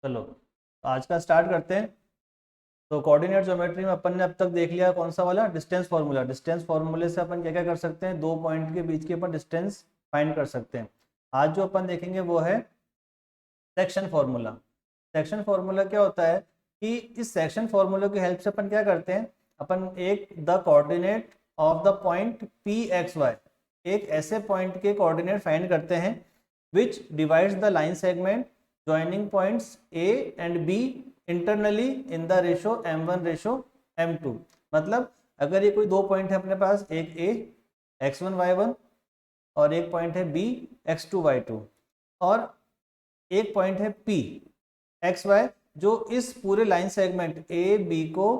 चलो आज का स्टार्ट करते हैं। तो कोऑर्डिनेट ज्योमेट्री में अपन ने अब तक देख लिया कौन सा वाला डिस्टेंस फार्मूला। डिस्टेंस फार्मूले से अपन क्या क्या कर सकते हैं, दो पॉइंट के बीच की अपन डिस्टेंस फाइंड कर सकते हैं। आज जो अपन देखेंगे वो है सेक्शन फार्मूला। सेक्शन फार्मूला क्या होता है कि इस सेक्शन फार्मूला की हेल्प से अपन क्या करते हैं, अपन एक the coordinate of the point p x y, एक ऐसे पॉइंट के कोऑर्डिनेट फाइंड करते हैं which divides the line segment joining points a and b internally in the ratio m1 ratio m2। मतलब अगर ये कोई दो पॉइंट है अपने पास, एक ए x1 y1 और एक पॉइंट है बी x2 y2, और एक पॉइंट है पी एक्स वाई जो इस पूरे लाइन सेगमेंट ए बी को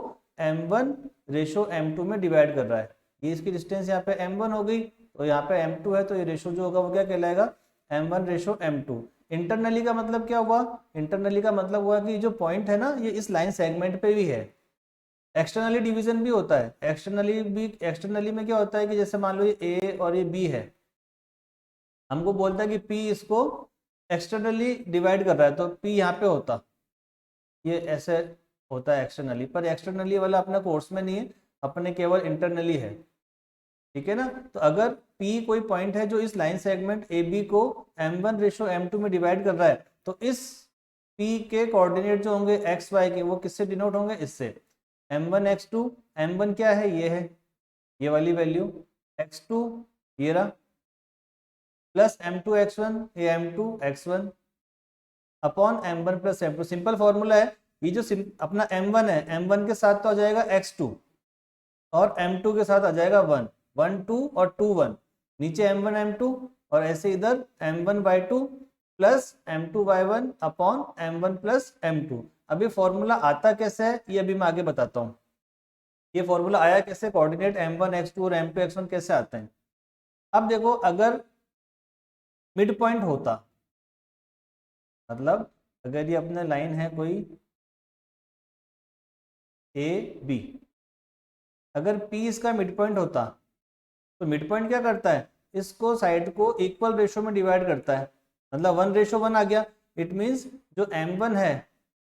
m1 रेशो m2 में डिवाइड कर रहा है। ये इसकी डिस्टेंस यहाँ पे m1 हो गई, तो यहाँ पे m2 है, तो ये रेशो जो होगा वो क्या कहलाएगा, m1 रेशो m2। इंटरनली का मतलब क्या हुआ, इंटरनली का मतलब हुआ कि जो पॉइंट है ना ये इस लाइन सेगमेंट पे भी है। एक्सटर्नली डिवीजन भी होता है, एक्सटर्नली में क्या होता है कि जैसे मान लो ये ए और ये बी है, हमको बोलता है कि पी इसको एक्सटर्नली डिवाइड कर रहा है, तो पी यहाँ पे होता, ये ऐसे होता है एक्सटर्नली, पर एक्सटर्नली वाला अपना कोर्स में नहीं है, अपने केवल इंटरनली है। ठीक है ना। तो अगर P कोई पॉइंट है जो इस लाइन सेगमेंट AB को m1 रेशो m2 में डिवाइड कर रहा है, तो इस P के कोऑर्डिनेट जो होंगे x y के वो किससे डिनोट होंगे, इससे m1 x2। m1 क्या है, ये है ये वाली वैल्यू, x2 ये रहा, प्लस m2 x1 ये m2 x1 upon m1 plus m2। Simple formula है ये जो अपना m1 है, m1 के साथ तो आ जाएगा x2 और m2 के साथ आ जाएगा 1 1 2 और 2 1, नीचे m1 m2 और ऐसे इधर m1 by2 plus m2 by1 upon m1 plus m2। अब ये फॉर्मूला आता कैसे है ये अभी मैं आगे बताता हूँ। ये फॉर्मूला आया कैसे, कोऑर्डिनेट m1 x2 और m2 x1 कैसे आते हैं। अब देखो अगर मिड पॉइंट होता, मतलब अगर ये अपने लाइन है कोई ए बी, अगर P इसका मिड पॉइंट होता, तो मिड पॉइंट क्या करता है, इसको साइड को इक्वल रेशो में डिवाइड करता है, मतलब 1:1 आ गया। इट मींस जो m1 है,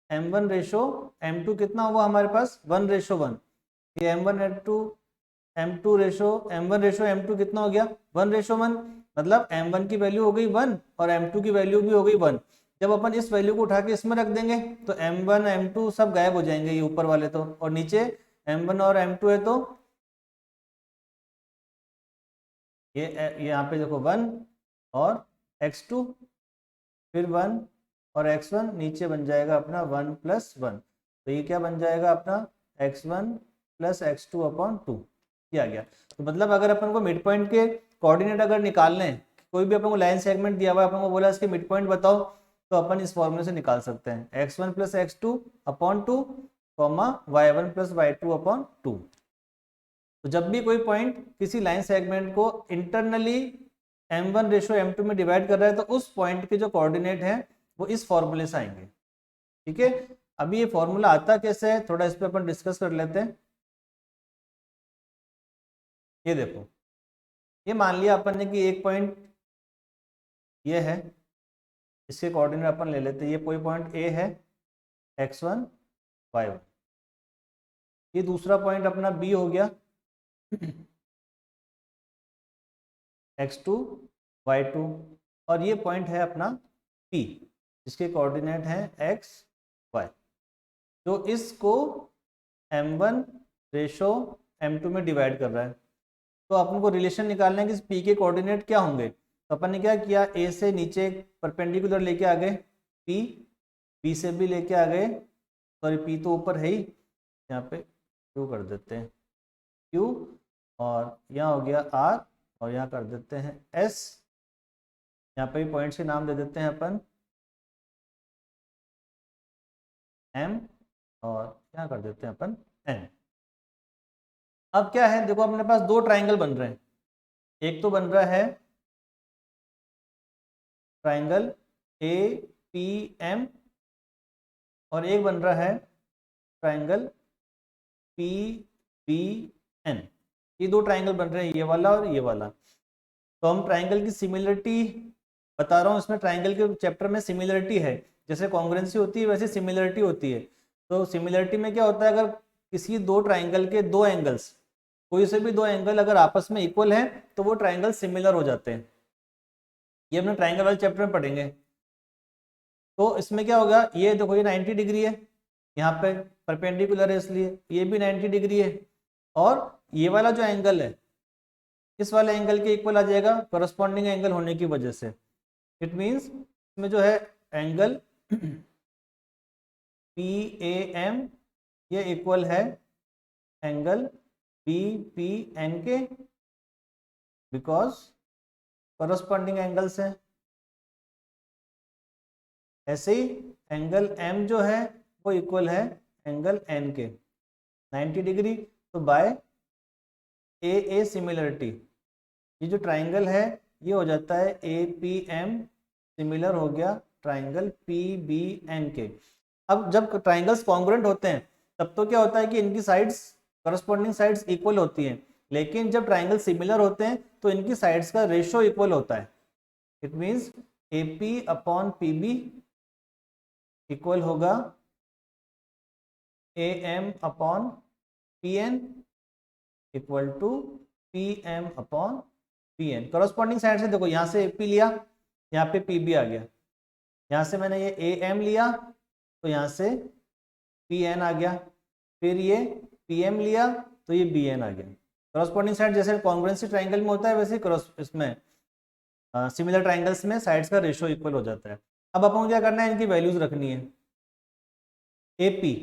m1 रेशो m2 कितना हुआ हमारे पास 1:1, ये m1 m2 ratio m1 ratio m2 कितना हो गया 1:1, मतलब m1 की वैल्यू हो गई 1 और m2 की वैल्यू भी हो गई 1। जब अपन इस वैल्यू को उठा के इसमें रख देंगे तो m1 m2 सब गायब हो जाएंगे, ये ऊपर वाले तो, और नीचे m1 और m2 है, तो ये यहाँ पे देखो 1 और x2 फिर 1 और x1, नीचे बन जाएगा अपना 1 + 1, तो ये क्या बन जाएगा अपना x1 + x2 अपॉन 2, ये आ गया। तो मतलब अगर अपन को मिड पॉइंट के कोऑर्डिनेट अगर निकालने हैं, कोई भी अपन को लाइन सेगमेंट दिया हुआ है, अपन को बोला इसके मिड पॉइंट बताओ, तो अपन इस फॉर्मूले से निकाल सकते हैं x1 + x2 upon 2 y1 + y2 upon 2। तो जब भी कोई पॉइंट किसी लाइन सेगमेंट को इंटरनली m1 रेशो m2 में डिवाइड कर रहा है, तो उस पॉइंट के जो कोऑर्डिनेट है वो इस फॉर्मूले से आएंगे। ठीक है। अभी ये फॉर्मूला आता कैसे है, थोड़ा इस पर अपन डिस्कस कर लेते हैं। ये देखो, ये मान लिया अपन ने कि एक पॉइंट ये है, इसके कोऑर्डिनेट अपन ले लेते हैं, ये कोई पॉइंट ए है x1 y1, ये दूसरा पॉइंट अपना बी हो गया x2 y2, और ये पॉइंट है अपना P जिसके कोऑर्डिनेट हैं x y, जो इसको m1 रेशो m2 में डिवाइड कर रहा है। तो अपन को रिलेशन निकालना है कि P के कोऑर्डिनेट क्या होंगे, तो अपन ने क्या किया, A से नीचे परपेंडिकुलर लेके आ गए P, B से भी लेके आ गए, सॉरी P तो ऊपर है ही, यहाँ पे Q कर देते हैं Q, और यहाँ हो गया R, और यहाँ कर देते हैं S, यहाँ पे भी पॉइंट्स के नाम दे देते हैं अपन M, और यहाँ कर देते हैं अपन N। अब क्या है, देखो अपने पास दो ट्राइंगल बन रहे हैं, एक तो बन रहा है ट्राइंगल APM और एक बन रहा है ट्राइंगल PBN। ये दो ट्राइंगल बन रहे हैं, ये वाला और ये वाला। तो हम ट्राइंगल की सिमिलरिटी बता रहा हूँ, इसमें ट्राइंगल के चैप्टर में सिमिलरिटी है। जैसे कॉन्ग्रुएंसी होती है वैसे सिमिलरिटी होती है। तो सिमिलरिटी में क्या होता है, अगर किसी दो ट्राइंगल के दो एंगल्स, कोई से भी दो एंगल अगर आपस में इक्वल है तो वो ट्राइंगल सिमिलर हो जाते हैं। ये अपने ट्राइंगल वाले चैप्टर में पढ़ेंगे। तो इसमें क्या होगा, ये देखो ये 90 डिग्री है, यहाँ पे परपेंडिकुलर है इसलिए ये भी 90 डिग्री है, और ये वाला जो एंगल है इस वाले एंगल के इक्वल आ जाएगा करस्पॉन्डिंग एंगल होने की वजह से। इट मीन्स इसमें जो है एंगल पी ए एम ये इक्वल है एंगल पी पी एन के, बिकॉज करस्पॉन्डिंग एंगल्स हैं। ऐसे ही एंगल एम जो है वो इक्वल है एंगल एन के 90 डिग्री। तो बाय ए सिमिलरिटी ये जो ट्राइंगल है ये हो जाता है ए पी एम सिमिलर हो गया ट्राइंगल पी बी एन के। अब जब ट्राइंगल्स कॉन्ग्रुएंट होते हैं तब तो क्या होता है कि इनकी साइड्स करस्पॉन्डिंग साइड्स इक्वल होती हैं, लेकिन जब ट्राइंगल सिमिलर होते हैं तो इनकी साइड्स का रेशो इक्वल होता है। It means A P upon P B equal होगा A M upon P N equal to P M upon P N. Corresponding side से देखो, यहाँ से ए पी लिया, यहाँ पे पी बी आ गया, यहाँ से मैंने ये ए एम लिया तो यहाँ से पी एन आ गया, फिर ये पी एम लिया तो ये बी एन आ गया। करस्पॉन्डिंग साइड जैसे कॉन्ग्रुएंसी ट्राइंगल में होता है वैसे इसमें सिमिलर ट्राइंगल्स में साइड्स का रेशो इक्वल हो जाता है। अब अपन को क्या करना है, इनकी वैल्यूज रखनी है। ए पी,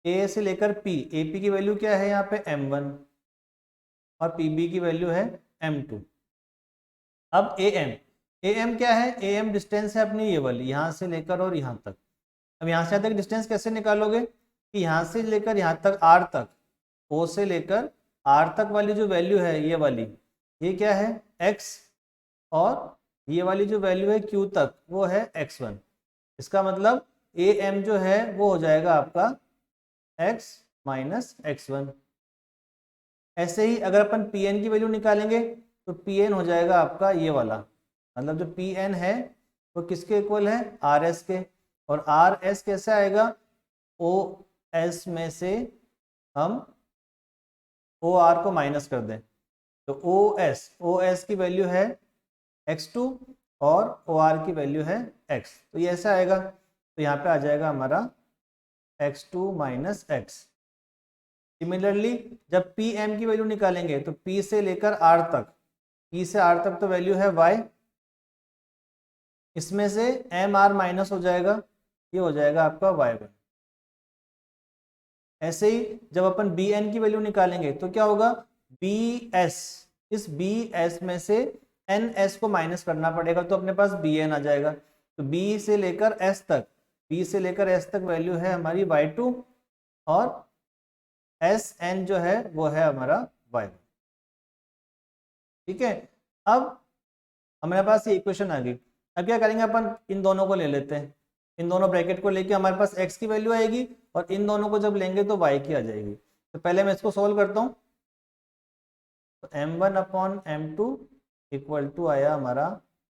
ए से लेकर पी, ए पी की वैल्यू क्या है यहाँ पे m1 और पी बी की वैल्यू है m2। अब ए एम क्या है, ए एम डिस्टेंस है अपनी ये वाली यहाँ से लेकर और यहाँ तक। अब यहाँ से यहाँ तक डिस्टेंस कैसे निकालोगे कि यहाँ से लेकर यहाँ तक r तक, o से लेकर r तक वाली जो वैल्यू है ये वाली, ये क्या है x, और ये वाली जो वैल्यू है q तक वो है x1। इसका मतलब ए एम जो है वो हो जाएगा आपका x माइनस x1। ऐसे ही अगर अपन पी एन की वैल्यू निकालेंगे तो पी एन हो जाएगा आपका ये वाला, मतलब जो पी एन है वो किसके इक्वल है, आर एस के। और आर एस कैसे आएगा, ओ एस में से हम ओ आर को माइनस कर दें तो ओ एस की वैल्यू है x2 और ओ आर की वैल्यू है x, तो ये ऐसा आएगा। तो यहाँ पे आ जाएगा हमारा x2 माइनस एक्स। सिमिलरली जब पी एम की वैल्यू निकालेंगे तो p से लेकर r तक, p से r तक तो वैल्यू है y, इसमें से एम आर माइनस हो जाएगा, ये हो जाएगा आपका y1। ऐसे ही जब अपन बी एन की वैल्यू निकालेंगे तो क्या होगा, बी एस, इस बी एस में से एन एस को माइनस करना पड़ेगा तो अपने पास बी एन आ जाएगा। तो बी से लेकर एस तक, बी से लेकर एस तक वैल्यू है हमारी y2 और एस एन जो है वो है हमारा y1। ठीक है, अब हमारे पास ये इक्वेशन आ गई। अब क्या करेंगे, अपन इन दोनों को ले लेते हैं, इन दोनों ब्रैकेट को लेके हमारे पास x की वैल्यू आएगी और इन दोनों को जब लेंगे तो y की आ जाएगी। तो पहले मैं इसको सॉल्व करता हूँ। तो m1 upon m2 equal to आया हमारा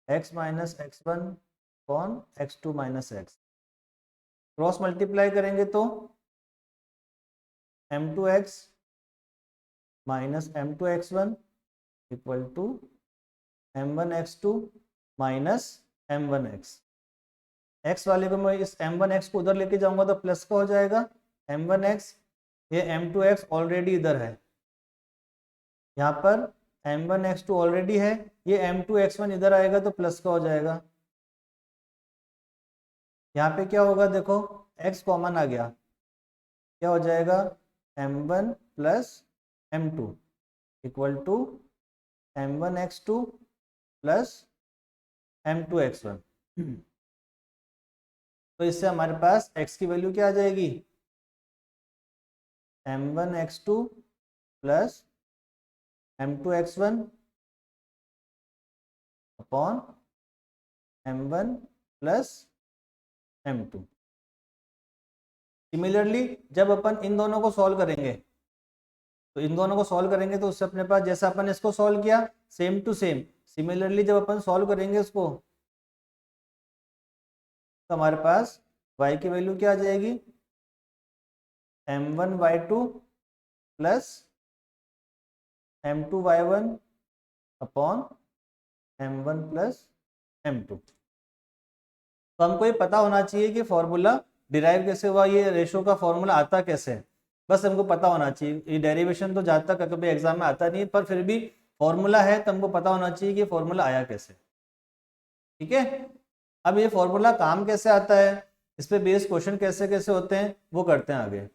x minus x1 upon x2 minus x। Cross multiply करेंगे तो m2x minus m2x1 equal to m1x2 minus m1x। x वाले को मैं इस m1x को उधर लेके जाऊंगा तो प्लस का हो जाएगा m1x, ये m2x ऑलरेडी इधर है, यहाँ पर m1x2 ऑलरेडी है, ये m2x1 इधर आएगा तो प्लस का हो जाएगा। यहाँ पे क्या होगा देखो, x कॉमन आ गया, क्या हो जाएगा m1 plus m2 equal to m1x2 plus m2x1। तो इससे हमारे पास x की वैल्यू क्या आ जाएगी, m1x2 plus m2x1 upon m1 plus m2। Similarly जब अपन इन दोनों को सॉल्व करेंगे तो इन दोनों को सॉल्व करेंगे तो उससे अपने पास जैसा अपन इसको सॉल्व किया सेम टू सेम, सिमिलरली जब अपन सॉल्व करेंगे उसको तो हमारे पास y की वैल्यू क्या आ जाएगी, m1y2 plus m2y1 upon m1 plus m2। तो हमको ये पता होना चाहिए कि फॉर्मूला डिराइव कैसे हुआ, ये रेशो का फॉर्मूला आता कैसे है, बस हमको पता होना चाहिए। ये डेरिवेशन तो ज़्यादा तक कभी एग्जाम में आता नहीं है, पर फिर भी फॉर्मूला है तो हमको पता होना चाहिए कि फॉर्मूला आया कैसे। ठीक है, अब ये फॉर्मूला काम कैसे आता है, इस पे बेस्ड क्वेश्चन कैसे कैसे होते हैं वो करते हैं आगे।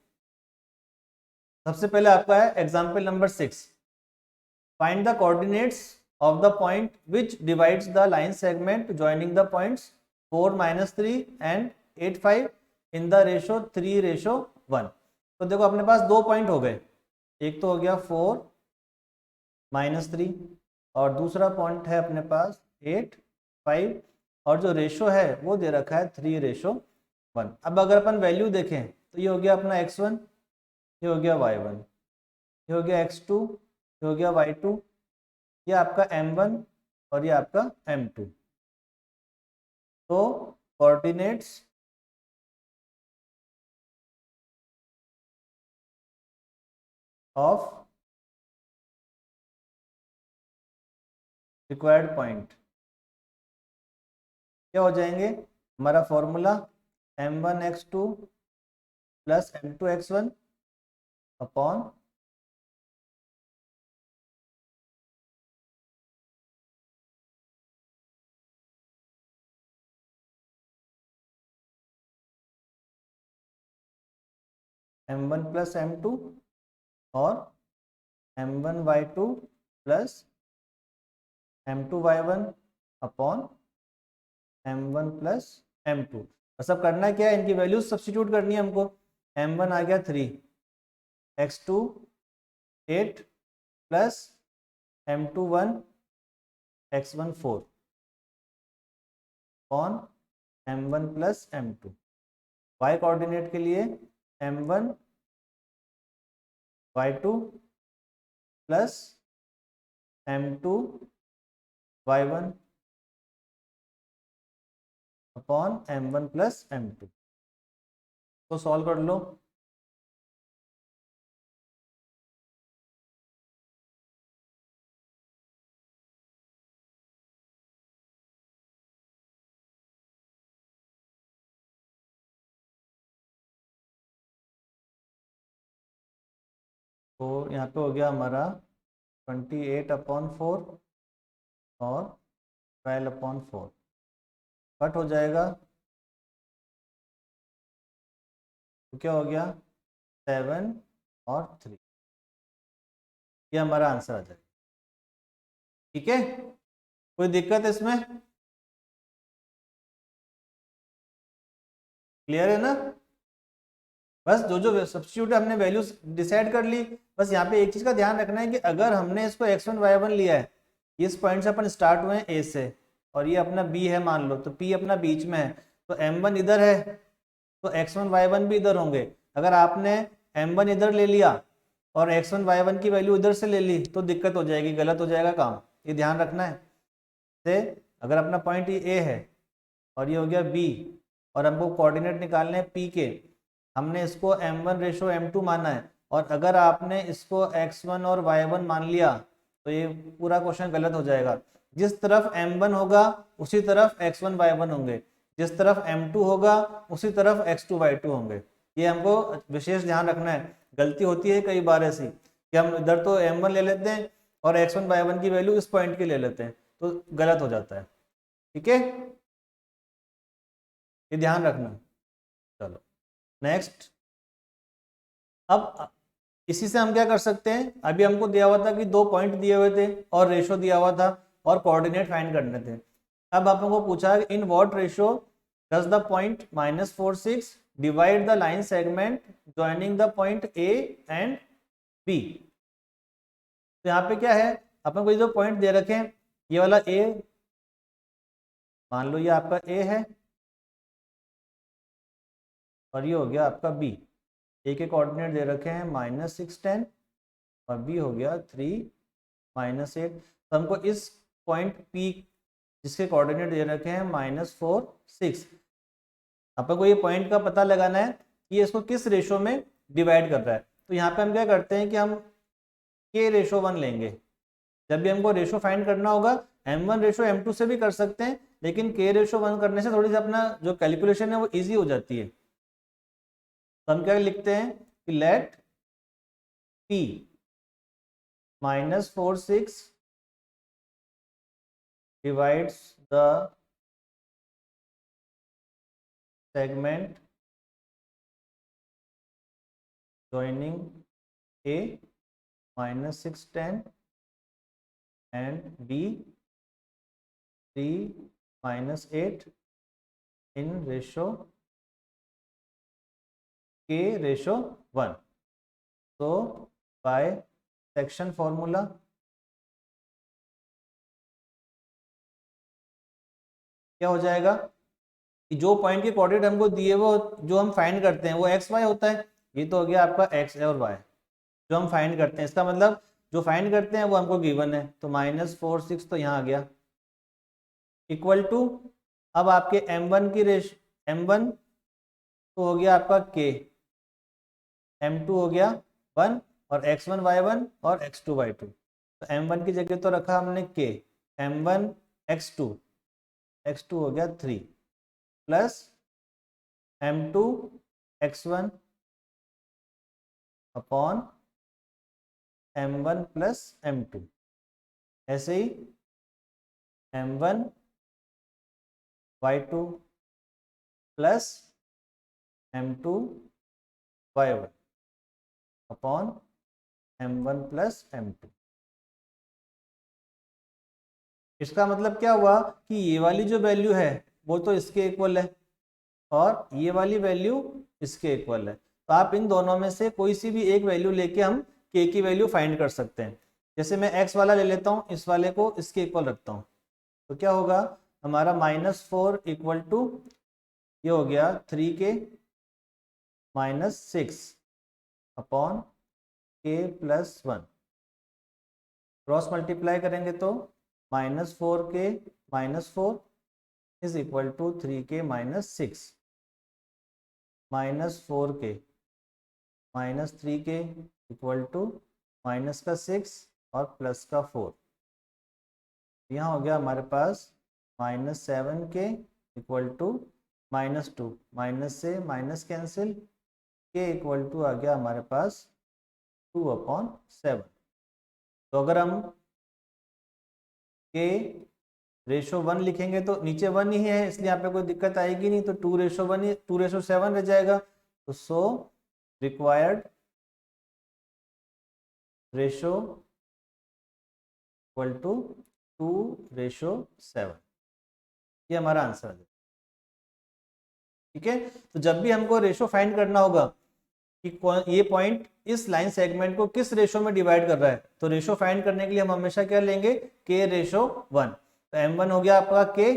सबसे पहले आपका है example number 6, find the coordinates of the point which divides the line segment joining the points 4-3 and 8-5 in the ratio 3:1। तो देखो अपने पास दो पॉइंट हो गए, एक तो हो गया 4-3 और दूसरा पॉइंट है अपने पास 8-5, और जो रेशो है वो दे रखा है 3:1। अब अगर अपन वैल्यू देखें तो ये हो गया अपना x1, ये हो गया y1, ये हो गया x2, ये हो गया y2, ये आपका m1 और ये आपका m2। तो कोऑर्डिनेट्स ऑफ रिक्वायर्ड पॉइंट क्या हो जाएंगे, हमारा formula m1x2 plus m2x1 upon m1 plus m2 और m1y2 plus m2y1 upon m1 plus m2। बस अब करना क्या है, इनकी वैल्यूज सब्स्टिट्यूट करनी है हमको। m1 आ गया 3, x2 8 plus m2 1, x1 4 upon m1 plus m2। y coordinate के लिए m1 y2 plus m2 y1 upon m1 plus m2 तो सॉल्व कर लो। तो यहाँ पे हो गया हमारा 28/4 और 12/4 कट हो जाएगा, तो क्या हो गया 7 और 3, ये हमारा आंसर आ जाएगा। ठीक है, कोई दिक्कत इसमें, क्लियर है ना। बस जो जो सब्स्टिट्यूट हमने वैल्यूज डिसाइड कर ली, बस यहाँ पे एक चीज का ध्यान रखना है कि अगर हमने इसको x1 y1 लिया है, इस पॉइंट से अपन स्टार्ट हुए हैं a से, और ये अपना b है मान लो, तो p अपना बीच में है, तो m1 इधर है तो x1 y1 भी इधर होंगे। अगर आपने m1 इधर ले लिया और x1 y1 की वैल्यू इधर से ले ली तो दिक्कत हो जाएगी, गलत हो जाएगा काम, ये ध्यान रखना है। से अगर अपना पॉइंट ये a है और ये हो गया b, और हमको कोऑर्डिनेट निकालने हैं p के, हमने इसको m1:m2 माना है, और अगर आपने इसको x1 और y1 मान लिया तो ये पूरा क्वेश्चन गलत हो जाएगा। जिस तरफ m1 होगा उसी तरफ x1 y1 होंगे, जिस तरफ m2 होगा उसी तरफ x2 y2 होंगे। ये हमको विशेष ध्यान रखना है। गलती होती है कई बार ऐसी कि हम इधर तो m1 ले लेते हैं और x1 y1 की वैल्यू इस पॉइंट की ले लेते हैं, तो गलत हो जाता है। ठीक है, ये ध्यान रखना। चलो नेक्स्ट, अब इसी से हम क्या कर सकते हैं, अभी हमको दिया हुआ था कि दो पॉइंट दिए हुए थे और रेशो दिया हुआ था और कोऑर्डिनेट फाइंड करने थे। अब आप लोगों को पूछा है in what ratio does the point -4 6 divide the line segment joining the point a and b. तो यहाँ पे क्या है, अपन को जो पॉइंट दे रखे हैं, ये वाला ए मान लो ये आपका ए है और ये हो गया आपका बी। ए के कोऑर्डिनेट दे रखे हैं -6 10 और बी हो गया 3 -8। तो हमको इस पॉइंट पी जिसके कोऑर्डिनेट दे रखे हैं -4 6, आपको को ये पॉइंट का पता लगाना है कि ये इसको किस रेशो में डिवाइड कर रहा है। तो यहाँ पे हम क्या करते हैं कि हम k/1 लेंगे। जब भी हमको रेशो फाइंड करना होगा m1/m2 से भी कर सकते हैं, लेकिन k/1 करने से थोड़ी सी अपना जो कैलकुलेशन है वो इजी हो जाती है। तो हम क्या लिखते हैं कि let p -4/6 divides the segment joining A -610 and B 3-8 in ratio k/1. So by section formula क्या हो जाएगा कि जो पॉइंट के कोऑर्डिनेट हमको दिए वो जो हम फाइंड करते हैं वो एक्स वाई होता है। ये तो हो गया आपका एक्स और वाई जो हम फाइंड करते हैं। इसका मतलब जो फाइंड करते हैं वो हमको गिवन है, तो -4/6 तो यहाँ आ गया इक्वल टू, अब आपके m1 की m1 तो हो गया आपका k, m2 हो गया 1 और x1 y1 और x2 y2। तो m1 की जगह तो रखा हमने k, m1 x2 हो गया 3 plus m2 x1 upon m1 plus m2। ऐसे ही m1 y2 plus m2 y1 upon m1 plus m2। इसका मतलब क्या हुआ कि ये वाली जो वैल्यू है वो तो इसके इक्वल है और ये वाली वैल्यू इसके इक्वल है। तो आप इन दोनों में से कोई सी भी एक वैल्यू लेके हम k की वैल्यू फाइंड कर सकते हैं। जैसे मैं x वाला ले लेता हूँ, इस वाले को इसके इक्वल रखता हूँ, तो क्या होगा हमारा -4 इक्वल टू ये हो गया 3k -6 upon k + 1। Cross multiply करेंगे तो -4k -4 is equal to 3k -6 -4k -3k equal to minus का 6 और प्लस का 4। यहाँ हो गया हमारे पास -7k इक्वल टू -2, माइनस से minus cancel, k equal to आ गया हमारे पास 2/7। तो अगर हम k/1 लिखेंगे तो नीचे 1 ही है इसलिए यहाँ पे कोई दिक्कत आएगी नहीं, तो 2/7 रह जाएगा। तो so required ratio equal to 2/7। ये हमारा आंसर है। ठीक है, तो जब भी हमको रेशो फाइंड करना होगा कि ये पॉइंट इस लाइन सेगमेंट को किस रेशो में डिवाइड कर रहा है, तो रेशो फाइंड करने के लिए हम हमेशा क्या लेंगे k/1। तो m1 हो गया आपका k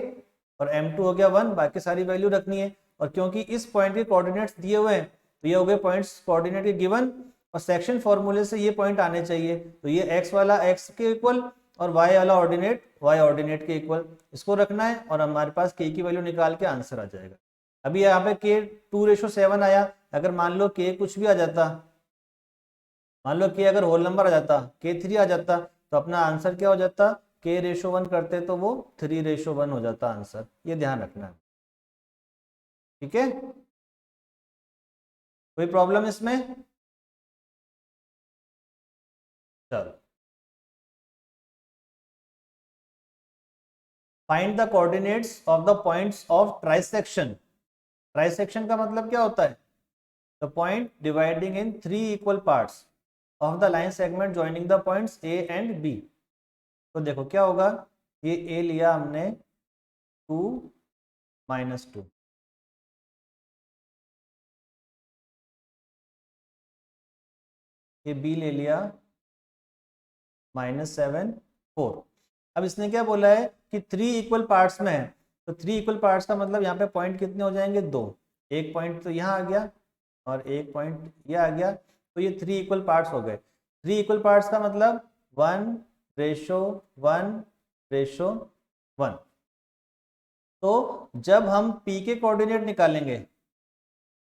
और m2 हो गया 1, बाकी सारी वैल्यू रखनी है। और क्योंकि इस पॉइंट के कोऑर्डिनेट्स दिए हुए हैं तो ये हो गए पॉइंट्स कोऑर्डिनेट के गिवन, और सेक्शन फॉर्मूले से ये पॉइंट आने चाहिए। तो ये x वाला x के इक्वल और y वाला ऑर्डिनेट y ऑर्डिनेट के इक्वल, इसको रखना है और हमारे पास k की वैल्यू निकाल के आंसर आ जाएगा। अभी यहाँ पे k 2/7 आया, अगर मान लो k कुछ भी आ जाता, मान लो k अगर होल नंबर आ जाता, k3 आ जाता, तो अपना आंसर क्या हो जाता, k/1 करते तो वो 3/1 हो जाता आंसर। ये ध्यान रखना है। ठीक है, कोई प्रॉब्लम इसमें? चलो, find the coordinates of the points of trisection. Trisection का मतलब क्या होता है, the point dividing in 3 equal parts of the line segment joining the points A and B। तो देखो क्या होगा, ये A लिया हमने 2 -2, ये B ले लिया -7 4। अब इसने क्या बोला है कि 3 इक्वल पार्ट्स में है, तो 3 इक्वल पार्ट्स का मतलब यहाँ पे पॉइंट कितने हो जाएंगे, 2। एक पॉइंट तो यहाँ आ गया और एक पॉइंट ये आ गया, तो ये 3 इक्वल पार्ट्स हो गए। 3 इक्वल पार्ट्स का मतलब 1/1/1। तो जब हम P के कोऑर्डिनेट निकालेंगे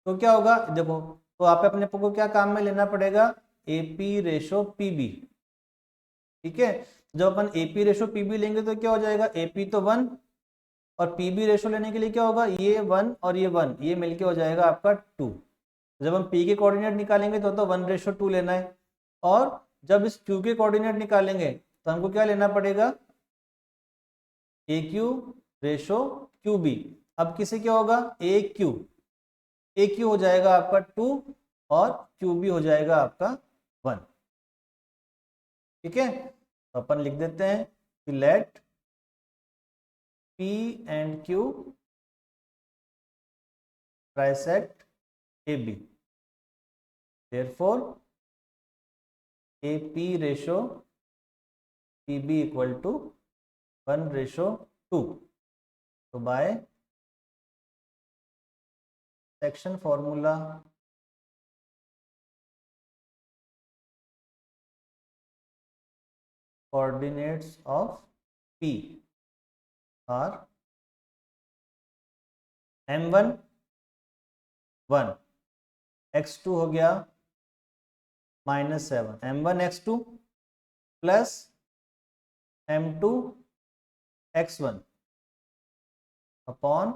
तो क्या होगा, देखो तो आप अपने को क्या काम में लेना पड़ेगा, AP रेशो PB। ठीक है, जब अपन AP रेशो PB लेंगे तो क्या हो जाएगा, AP तो 1 और PB रेशो लेने के लिए क्या होगा, ये 1 और ये 1, ये मिलके हो जाएगा आपका 2। जब हम P के कोऑर्डिनेट निकालेंगे तो 1:2 लेना है, और जब इस Q के कोऑर्डिनेट निकालेंगे तो हमको क्या लेना पड़ेगा, AQ रेशो QB। अब किसे क्या होगा, AQ हो जाएगा आपका 2 और QB हो जाएगा आपका 1। ठीक है, तो अपन लिख देते हैं कि let P and Q trisect AB, therefore AP ratio PB equal to 1:2। तो by section formula coordinates of P are M1 1, x2 हो गया -7, M1 x2 plus M2 x1 upon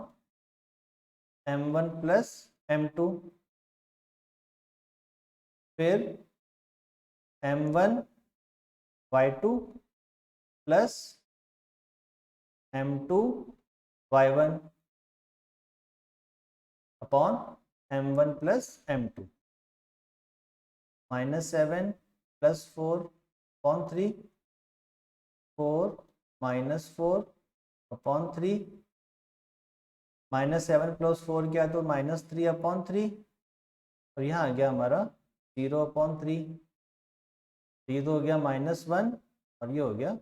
M1 plus M2, फिर M1 y2 plus M2 y1 upon M1 plus M2, -7 plus 4 upon 3, 4 -4 upon 3, -7 plus 4 क्या, तो -3 upon 3, और यहाँ आ गया हमारा 0 upon 3, ये तो हो गया -1 और ये हो गया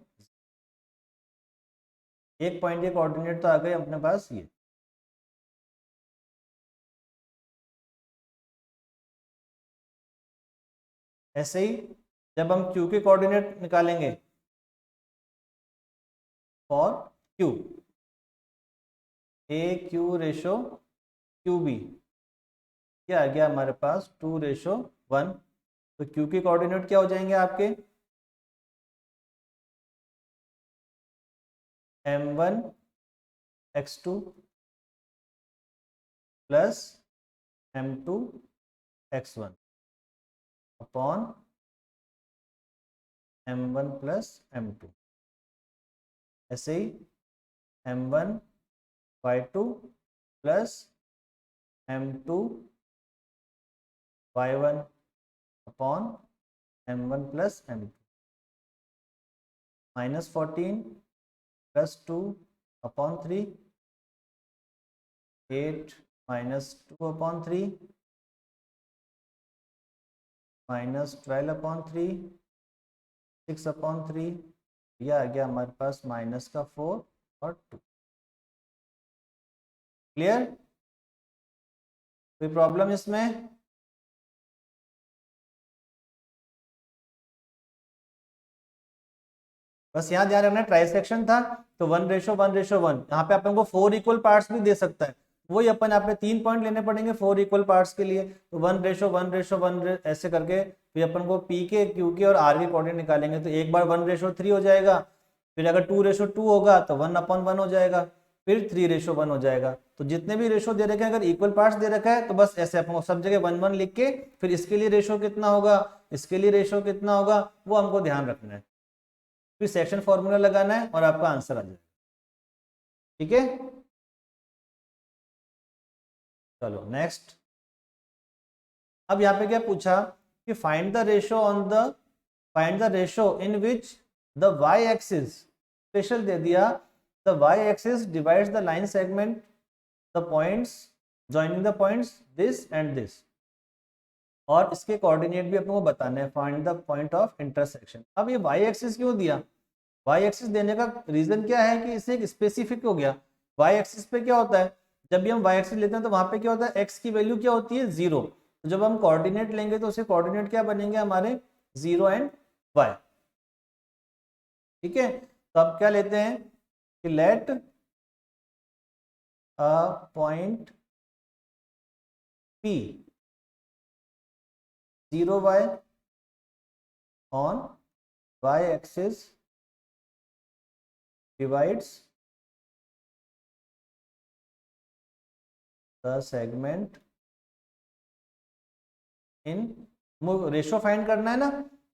एक पॉइंट के कोऑर्डिनेट तो आ गए अपने पास ये। ऐसे ही जब हम Q के कोऑर्डिनेट निकालेंगे for Q, AQ ratio QB, क्या आ गया हमारे पास 2:1। तो Q के कोऑर्डिनेट क्या हो जाएंगे आपके, M1 x2 plus M2 x1 upon M1 plus M2। ऐसे ही M1 y2 plus M2 y1 upon M1 plus M2, -14 plus 2 upon 3, 8 -2 upon 3, -12 upon 3, 6 upon 3, यह आ गया हमारे पास -4 और 2। क्लियर, कोई प्रॉब्लम इसमें? बस यहाँ ध्यान रखना, ट्राइसेक्शन था तो 1:1:1, यहाँ पे अपन को 4 इक्वल पार्ट्स भी दे सकता है, वही अपन आपने 3 पॉइंट लेने पड़ेंगे 4 इक्वल पार्ट्स के लिए, तो 1:1:1 ऐसे करके फिर अपन को P के Q के और R के कोऑर्डिनेट निकालेंगे, तो एक बार 1:3 हो जाएगा, फिर अगर 2:2 होगा तो 1/1 हो जाएगा, फिर 3:1 हो जाएगा। तो जितने भी रेशो दे रखे हैं, अगर इक्वल पार्ट्स दे रखा है तो बस ऐसे अपन सब जगह 1:1 लिख के फिर इसके लिए रेशो कितना होगा, इसके लिए रेशो कितना होगा, वो हमको ध्यान रखना है, फिर सेक्शन फॉर्मूला लगाना है और आपका आंसर आ जाएगा। ठीक है, चलो नेक्स्ट। अब यहाँ पे क्या पूछा कि find the ratio in which the Y axis, special दे दिया, the Y axis divides the line segment the points joining the points this and this, और इसके कोऑर्डिनेट भी अपने को बताना है, find the point of intersection. अब ये वाई एक्सिस क्यों दिया, वाई एक्सिस देने का रीजन क्या है कि इसे एक स्पेसिफिक हो गया। वाई एक्सिस पे क्या होता है, जब भी हम वाई एक्सिस लेते हैं तो वहां पे क्या होता है, एक्स की वैल्यू क्या होती है 0, तो जब हम कोऑर्डिनेट लेंगे तो उसके कोऑर्डिनेट क्या बनेंगे हमारे 0 एंड y। ठीक है, तो अब क्या लेते हैं कि late a point P 0y on y axis divides the segment in, ratio find करना है ना,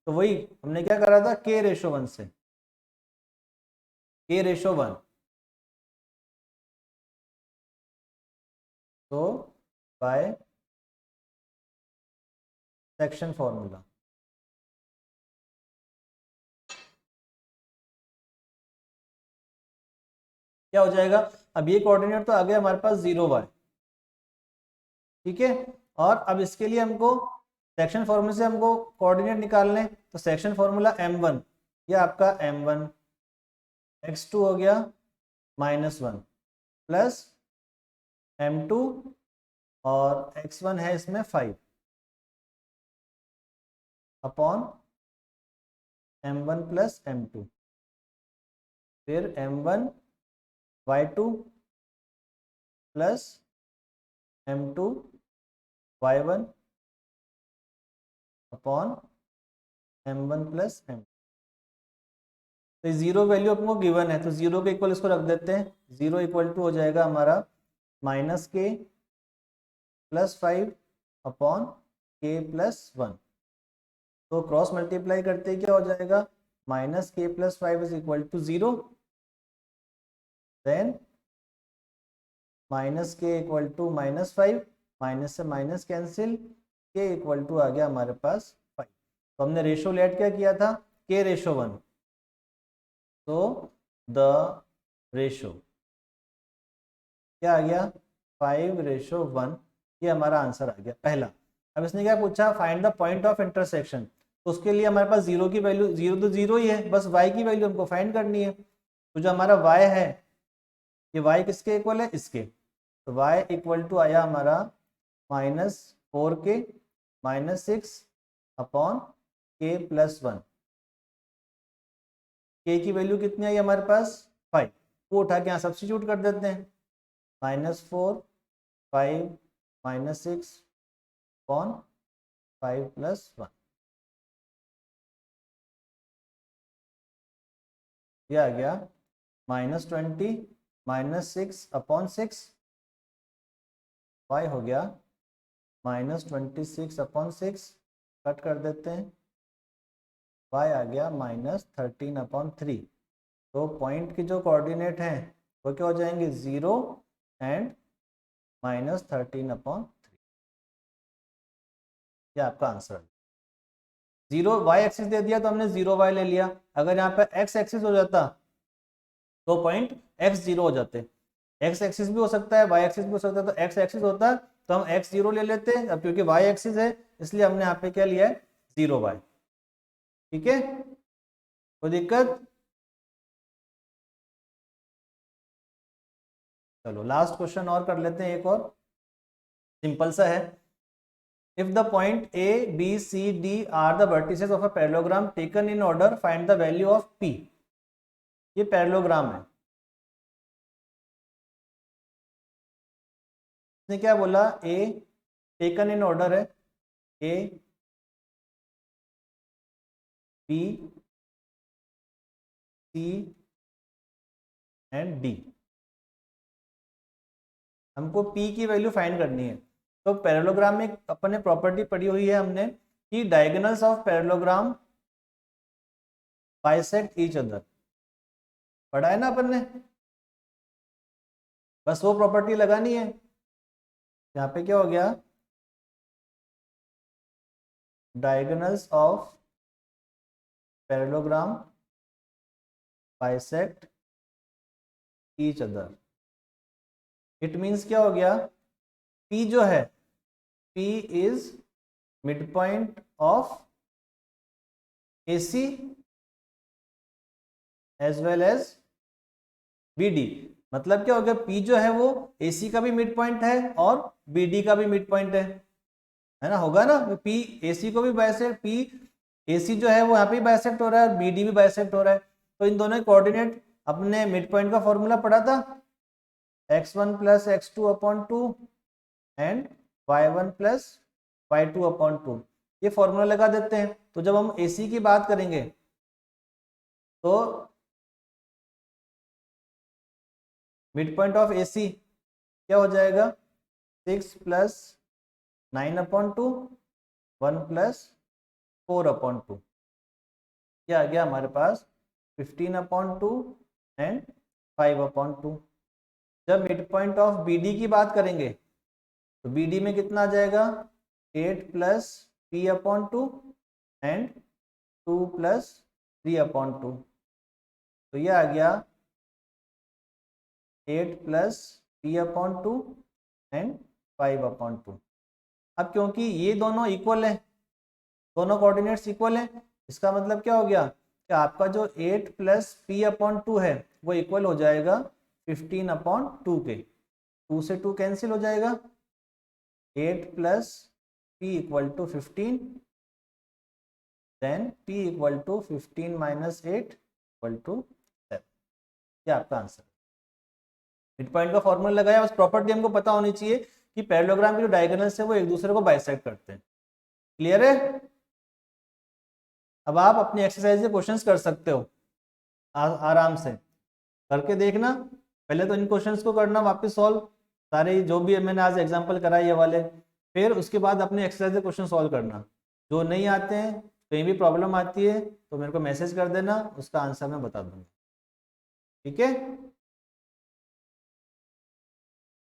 तो वही हमने क्या करा था, k रेशो 1 से, k रेशो 1, तो बाय सेक्शन फॉर्मूला क्या हो जाएगा। अब ये कोऑर्डिनेट तो आ गया हमारे पास 0y, ठीक है। और अब इसके लिए हमको सेक्शन फॉर्मूले से हमको कोऑर्डिनेट निकालने हैं, तो सेक्शन फॉर्मूला m1, ये आपका m1 x2 हो गया -1 प्लस m2 और x1 है इसमें 5 अपॉन m1 प्लस m2, फिर m1 y2 plus m2 y1 upon m1 plus m। तो जीरो वैल्यू अपने गिवन है, तो जीरो के इक्वल इसको रख देते हैं। जीरो इक्वल टू हो जाएगा हमारा -k plus 5 upon k plus 1। तो क्रॉस मल्टीप्लाई करते ही क्या हो जाएगा, -k plus 5 is equal to 0, then -k equal to -5, minus से minus cancel, k equal to आ गया हमारे पास 5। तो हमने रेशो लेट क्या किया था, k रेशो 1, तो द रेशो क्या आ गया 5 रेशो 1, ये हमारा आंसर आ गया पहला। अब इसने क्या पूछा, find the point of intersection, तो उसके लिए हमारे पास जीरो की वैल्यू, जीरो तो जीरो ही है, बस y की वैल्यू हमको फाइंड करनी है। तो जो हमारा y है, ये y किसके इक्वल है, इसके, तो y इक्वल टू आया हमारा -4k -6 upon k plus 1। k की वैल्यू कितनी आई हमारे पास 5, वो उठा के यहाँ सब्स्टिट्यूट कर देते हैं, -4 5 -6 अपॉन 5 प्लस 1, ये आ गया -20 -6 अपॉन 6, y हो गया -26 अपॉन 6, कट कर देते हैं, y आ गया -13 अपॉन 3। तो पॉइंट की जो कोऑर्डिनेट हैं वो क्या हो जाएंगे, 0 एंड -13 अपॉन 3, ये आपका आंसर है। 0 y एक्सिस दे दिया तो हमने 0y ले लिया, अगर यहाँ पे x एक्सिस हो जाता तो पॉइंट x0 हो जाते, x एक्सिस भी हो सकता है, y एक्सिस भी हो सकता है, तो x एक्सिस होता तो हम x0 ले लेते हैं। अब क्योंकि y एक्सिस है इसलिए हमने यहाँ पे क्या लिया है, 0y, ठीक है, कोई दिक्कत। चलो लास्ट क्वेश्चन और कर लेते हैं, एक और सिंपल सा है। If the point a b c d are the vertices of a parallelogram taken in order, find the value of p। ये पैरेललोग्राम है, इसने क्या बोला, a टेकन इन ऑर्डर है, a b c and d, हमको p की value find करनी है। तो पैरेललोग्राम में अपन ने प्रॉपर्टी पढ़ी हुई है हमने कि diagonals of parallelogram bisect each other, पढ़ा है ना अपन ने, बस वो प्रॉपर्टी लगानी है। यहाँ पे क्या हो गया, diagonals of parallelogram bisect each other, it means क्या हो गया, P जो है, P is midpoint of AC as well as BD। मतलब क्या हो गया, P जो है वो AC का भी मिड पॉइंट है और BD का भी मिड पॉइंट है ना, होगा ना, P AC को भी बाइसेक्ट, P AC जो है वो यहाँ पे बाइसेक्ट हो रहा है और BD भी बाइसेक्ट हो रहा है, तो इन दोनों कोऑर्डिनेट अपने मिड पॉइंट का फॉर्मूला पढ़ा था, x1 plus x2 upon 2 and y1 plus y2 upon 2। ये फॉर्मूला लगा देते हैं। तो जब हम AC की बात करेंगे तो मिड पॉइंट ऑफ AC क्या हो जाएगा, 6 प्लस 9 अपॉन 2, 1 प्लस 4 अपॉन 2। क्या आ गया हमारे पास 15 अपॉन 2 एंड 5 अपॉन 2। जब मिड पॉइंट ऑफ BD की बात करेंगे तो BD में कितना आ जाएगा, 8 plus P upon 2 and 2 plus 3 upon 2। तो ये आ गया 8 plus P upon 2 and 5 upon 2। अब क्योंकि ये दोनों इक्वल है, दोनों कोऑर्डिनेट्स इक्वल है, इसका मतलब क्या हो गया कि आपका जो 8 प्लस P अपॉन 2 है वो इक्वल हो जाएगा 15 अपॉन 2 के। 2 से 2 कैंसिल हो जाएगा, 8 plus P equal to 15, then P equal to 15 minus 8 equal to 7। ये आपका आंसर। मिड पॉइंट का फॉर्मूला लगाया, बस प्रॉपर्टी हमको पता होनी चाहिए कि पैरेललोग्राम के जो डायगोनल्स है वो एक दूसरे को बाइसेक्ट करते हैं। क्लियर है? अब आप अपनी एक्सरसाइज के क्वेश्चंस कर सकते हो आराम से करके देखना। पहले तो इन क्वेश्चंस को करना वापस सॉल्व, सारे जो भी मैंने आज एग्जांपल कराए ये वाले, फिर उसके बाद अपने एक्सरसाइज के क्वेश्चन सॉल्व करना। जो नहीं आते हैं, कहीं भी प्रॉब्लम आती है तो मेरे को मैसेज कर देना, उसका आंसर मैं बता दूंगा। ठीक है?